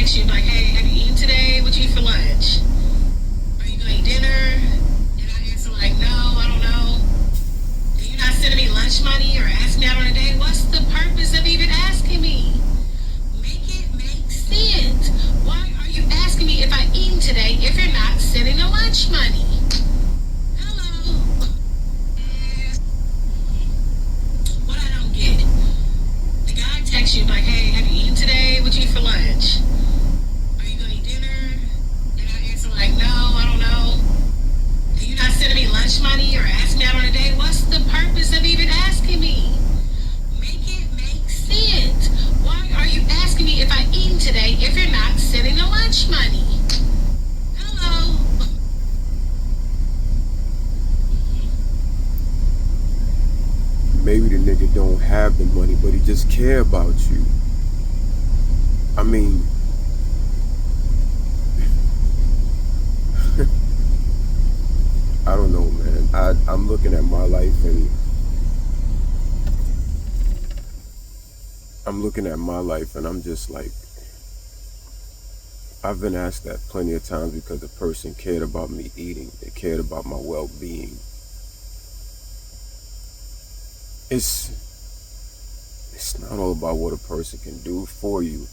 text you like, hey, have you eaten today? What you eat for lunch? Are you gonna eat dinner? And I answer like, no, I don't know. And you're not sending me lunch money or asking me out on a date. What's the purpose of even asking me? Make it make sense. Why are you asking me if I eaten today if you're not sending the lunch money? Hello. What I don't get. The guy texts you like, hey, have you eaten today? What you eat for lunch? Are you gonna eat dinner? And I answer like, no, I don't know. And you're not sending me lunch money or asking me out on a date. What's the purpose of even asking me? Make it make sense. Why are you asking me if I eaten today if you're not sending the lunch money? Hello. Maybe the nigga don't have the money, but he just care about you. I mean, I don't know, man. I'm looking at my life and I'm just like, I've been asked that plenty of times because the person cared about me eating. They cared about my well-being. It's not all about what a person can do for you.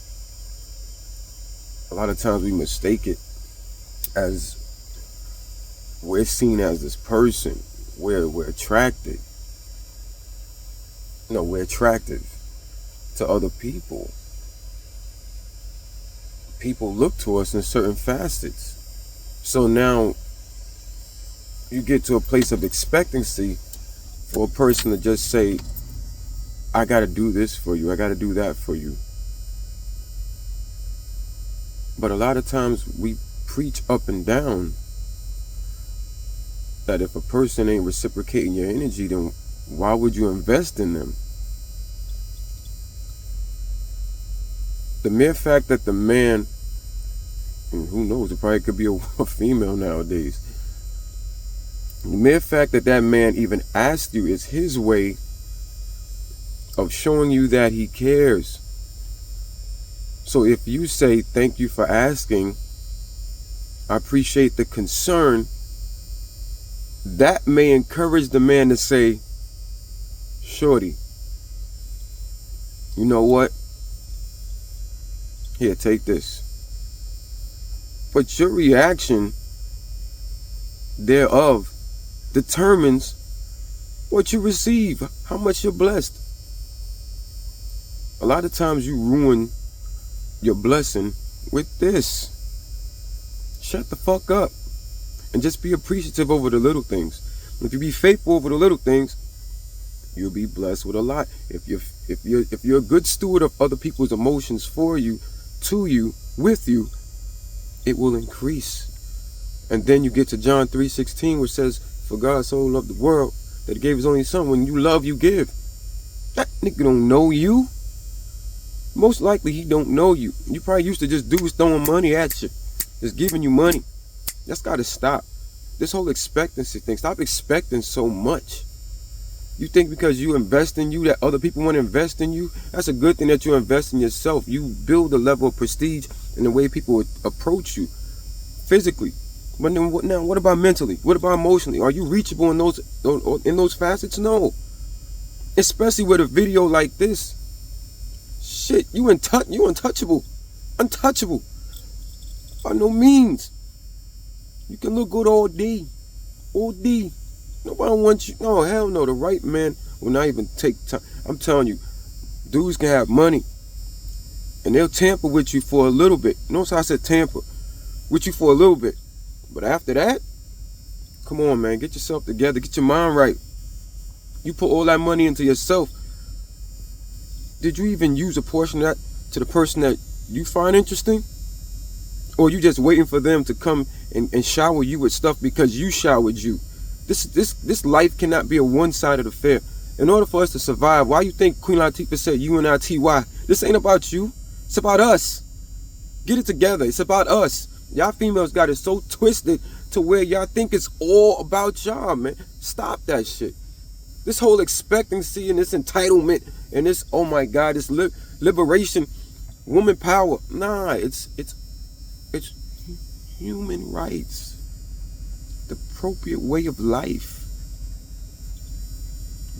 A lot of times we mistake it as we're seen as this person. We're attracted. No, we're attractive to other people. People look to us in certain facets. So now you get to a place of expectancy for a person to just say, I gotta do this for you, I gotta do that for you. But a lot of times we preach up and down that if a person ain't reciprocating your energy, then why would you invest in them? The mere fact that the man, and who knows, it probably could be a female nowadays, the mere fact that that man even asked you is his way of showing you that he cares. So if you say, thank you for asking, I appreciate the concern, that may encourage the man to say, shorty, you know what? Here, take this. But your reaction thereof determines what you receive, how much you're blessed. A lot of times you ruin your blessing with this. Shut the fuck up and just be appreciative over the little things. If you be faithful over the little things, you'll be blessed with a lot. If you're a good steward of other people's emotions for you, to you, with you, it will increase. And then you get to John 3:16, which says, for God so loved the world that he gave his only son. When you love, you give. That nigga don't know you. Most likely he don't know you. You probably used to just dudes throwing money at you, just giving you money. That's got to stop. This whole expectancy thing, stop expecting so much. You think because you invest in you that other people want to invest in you? That's a good thing that you invest in yourself. You build a level of prestige in the way people would approach you physically. But then what about mentally? What about emotionally? Are you reachable in those facets? No. Especially with a video like this. Shit, you untouchable. Untouchable. By no means. You can look good all day. All day. Nobody wants you. No, hell no. The right man will not even take time. I'm telling you, dudes can have money and they'll tamper with you for a little bit. Notice how I said tamper. With you for a little bit. But after that, come on, man. Get yourself together. Get your mind right. You put all that money into yourself. Did you even use a portion of that to the person that you find interesting? Or you just waiting for them to come and shower you with stuff because you showered you? This life cannot be a one-sided affair. In order for us to survive, why you think Queen Latifah said UNITY? This ain't about you. It's about us. Get it together. It's about us. Y'all females got it so twisted to where y'all think it's all about y'all, man. Stop that shit. This whole expectancy and this entitlement and this, oh my God, this liberation woman power. Nah, it's human rights. The appropriate way of life.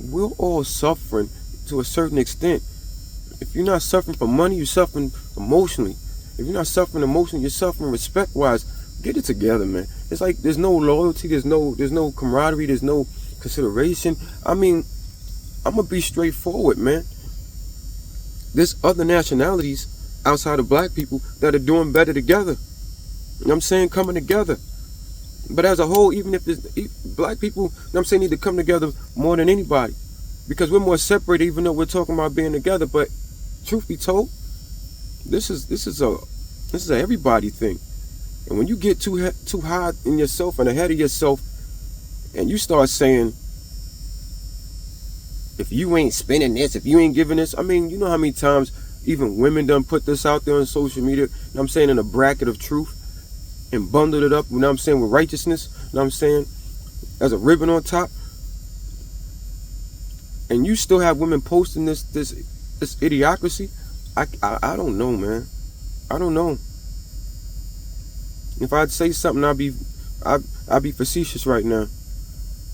We're all suffering to a certain extent. If you're not suffering for money, you're suffering emotionally. If you're not suffering emotionally, you're suffering respect-wise. Get it together, man. It's like there's no loyalty, there's no camaraderie, there's no consideration. I mean, I'm gonna be straightforward, man. There's other nationalities outside of black people that are doing better together. You know what I'm saying? Coming together. But as a whole, even if black people, you know what I'm saying, need to come together more than anybody. Because we're more separated, even though we're talking about being together. But truth be told, this is a everybody thing. And when you get too high in yourself and ahead of yourself, and you start saying, if you ain't spending this, if you ain't giving this, I mean, you know how many times even women done put this out there on social media, you know what I'm saying, in a bracket of truth, and bundled it up, you know what I'm saying, with righteousness, you know what I'm saying, as a ribbon on top. And you still have women posting this idiocracy. I don't know, man. I don't know. If I'd say something, I'd be facetious right now.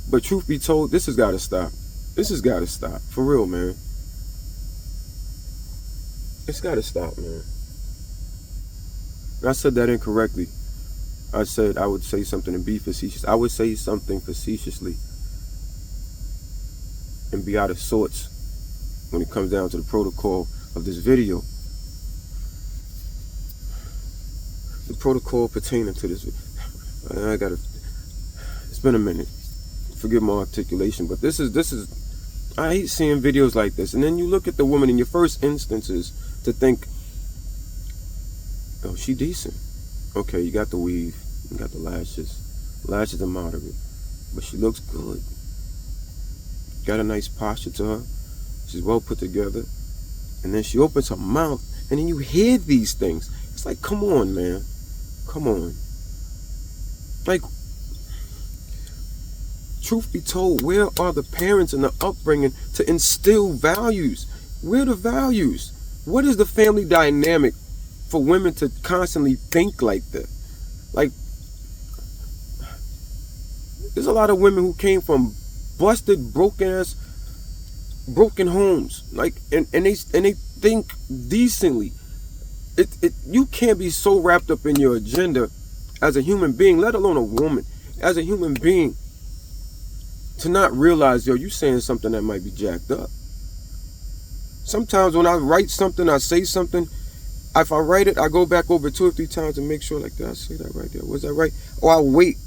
But truth be told, this has got to stop. This has got to stop. For real, man. It's got to stop, man. I said that incorrectly. I said I would say something and be facetious. I would say something facetiously and be out of sorts when it comes down to the protocol of this video. The protocol pertaining to this. It's been a minute. Forgive my articulation, but this is, I hate seeing videos like this. And then you look at the woman in your first instances to think, oh, she decent. Okay, you got the weave, you got the lashes. Lashes are moderate, but she looks good. Got a nice posture to her. She's well put together. And then she opens her mouth, and then you hear these things. It's like, come on, man. Come on. Like, truth be told, where are the parents and the upbringing to instill values? Where are the values? What is the family dynamic for women to constantly think like that? Like, there's a lot of women who came from busted, broken homes, like, and they think decently. You can't be so wrapped up in your agenda as a human being, let alone a woman, as a human being, to not realize, yo, you saying something that might be jacked up. Sometimes when I write something, I say something, if I write it, I go back over 2 or 3 times and make sure, like, did I say that right there? Was that right? Or I wait.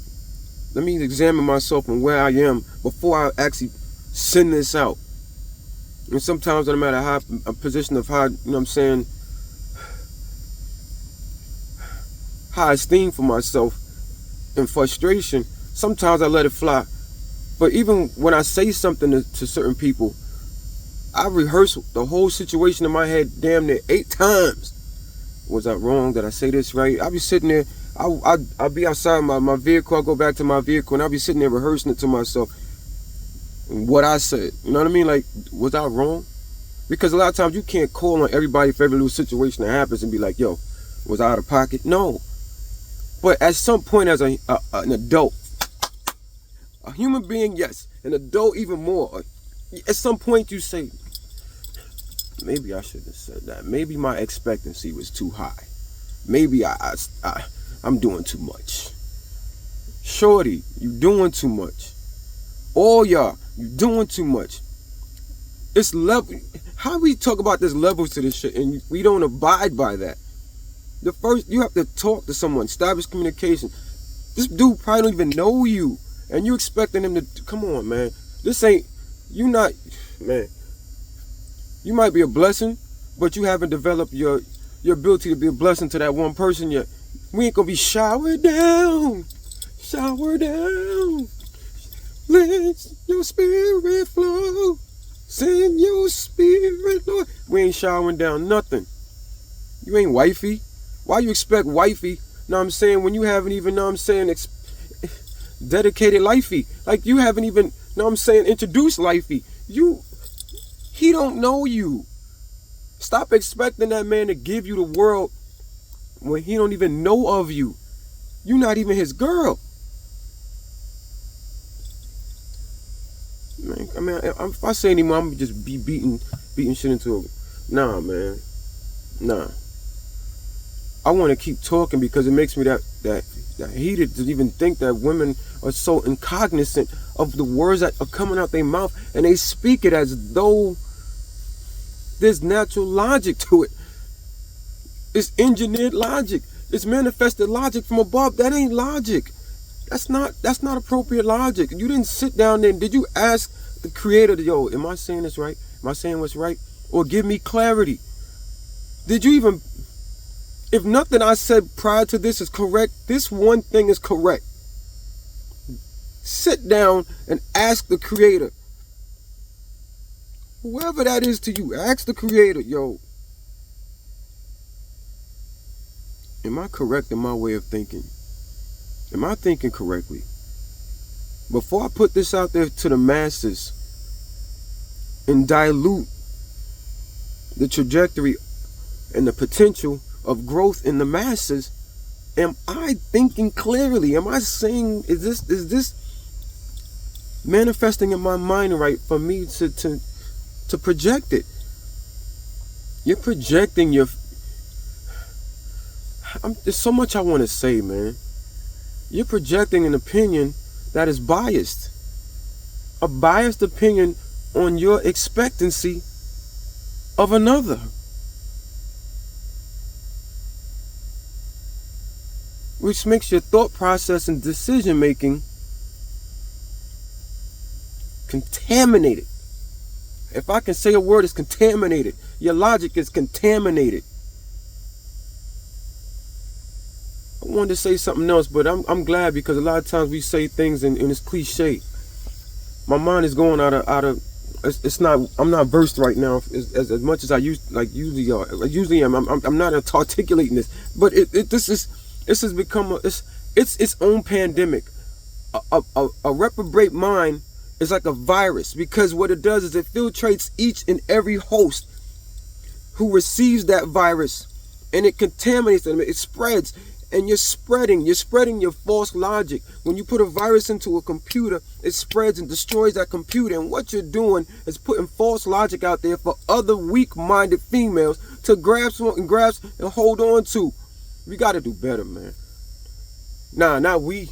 Let me examine myself and where I am before I actually send this out. And sometimes, no matter how a position of how, you know what I'm saying, how I esteem for myself and frustration, sometimes I let it fly. But even when I say something to certain people, I rehearse the whole situation in my head damn near 8 times. Was I wrong? Did I say this right? I'll be sitting there, I'll be outside my vehicle, I'll go back to my vehicle, and I'll be sitting there rehearsing it to myself. What I said, you know what I mean? Like, was I wrong? Because a lot of times you can't call on everybody for every little situation that happens and be like, yo, was I out of pocket? No. But at some point as an adult, a human being, yes, an adult even more, at some point you say, maybe I shouldn't have said that. Maybe my expectancy was too high. Maybe I'm doing too much. Shorty, you doing too much. All y'all, you doing too much. It's level. How we talk about this levels to this shit and we don't abide by that? The first, you have to talk to someone, establish communication. This dude probably don't even know you, and you expecting him to, come on, man. This ain't, you not, man. You might be a blessing, but you haven't developed your ability to be a blessing to that one person yet. We ain't gonna be showered down. Let your spirit flow. Send your spirit, Lord. We ain't showering down nothing. You ain't wifey. Why you expect wifey, know what I'm saying, when you haven't even, know what I'm saying, dedicated lifey? Like, you haven't even, know what I'm saying, introduced lifey. He don't know you. Stop expecting that man to give you the world when he don't even know of you. You're not even his girl. Man, I mean, if I say anymore, I'm gonna just be beating shit into it. Nah, man. Nah. I want to keep talking because it makes me that heated to even think that women are so incognizant of the words that are coming out their mouth, and they speak it as though there's natural logic to it. It's engineered logic. It's manifested logic from above. That ain't logic. That's not appropriate logic. You didn't sit down there. Did you ask the creator, yo, am I saying this right? Am I saying what's right? Or give me clarity. Did you even, if nothing I said prior to this is correct, this one thing is correct. Sit down and ask the creator. Whoever that is to you, ask the creator, yo, am I correct in my way of thinking? Am I thinking correctly? Before I put this out there to the masses and dilute the trajectory and the potential of growth in the masses, am I thinking clearly? Am I saying, is this manifesting in my mind right for me to project it? You're projecting your... there's so much I want to say, man. You're projecting an opinion that is biased. A biased opinion on your expectancy of another. Which makes your thought process and decision making contaminated. If I can say a word, it's contaminated. Your logic is contaminated. I wanted to say something else, but I'm glad because a lot of times we say things and it's cliche. My mind is going out of it's not, I'm not versed right now as much as I usually are. Usually I'm not articulating this, but this has become its own pandemic. A reprobate mind is like a virus because what it does is it filtrates each and every host who receives that virus, and it contaminates them. It spreads. And you're spreading your false logic. When you put a virus into a computer, it spreads and destroys that computer. And what you're doing is putting false logic out there for other weak-minded females to grasp and hold on to. We got to do better, man. Nah, not we.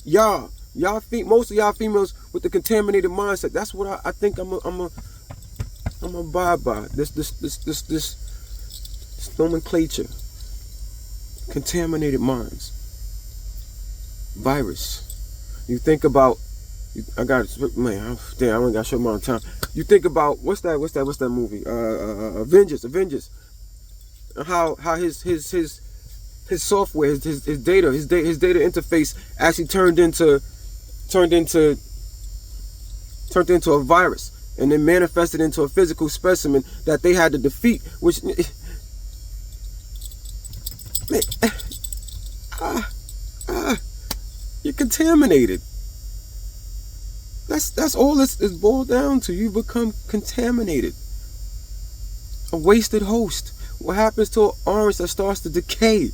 Y'all. Most of y'all females with the contaminated mindset. That's what I think I'm abide by. This nomenclature. Contaminated minds. Virus. You think about, I got, man, damn, I only got a short amount of time. You think about, what's that movie? Avengers. How his software, his data interface actually turned into a virus, and then manifested into a physical specimen that they had to defeat, which... You're contaminated. That's all it's boiled down to. You become contaminated. A wasted host. What happens to an orange that starts to decay?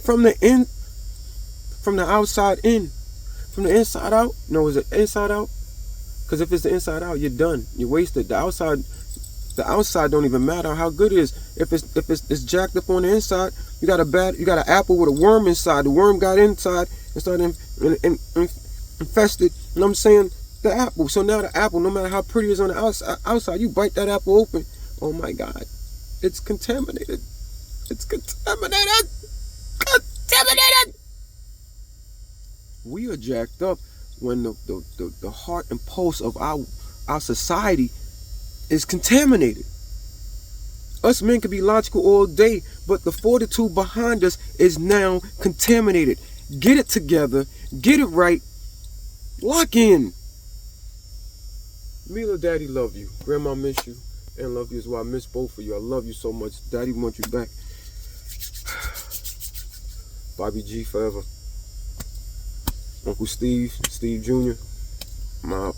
From the outside in. From the inside out? No, is it inside out? Because if it's the inside out, you're done. You're wasted. The outside don't even matter how good it is. If it's jacked up on the inside, you got an apple with a worm inside. The worm got inside and started infested. You know what I'm saying? The apple. So now the apple, no matter how pretty it is on the outside, you bite that apple open. Oh my God, it's contaminated. It's contaminated. Contaminated. We are jacked up when the heart and pulse of our society is contaminated. Us men can be logical all day, but the fortitude behind us is now contaminated. Get it together, get it right, lock in. Mila, Daddy love you. Grandma miss you and love you as well. I miss both of you. I love you so much. Daddy wants you back. Bobby G forever. Uncle Steve Jr. I'm out.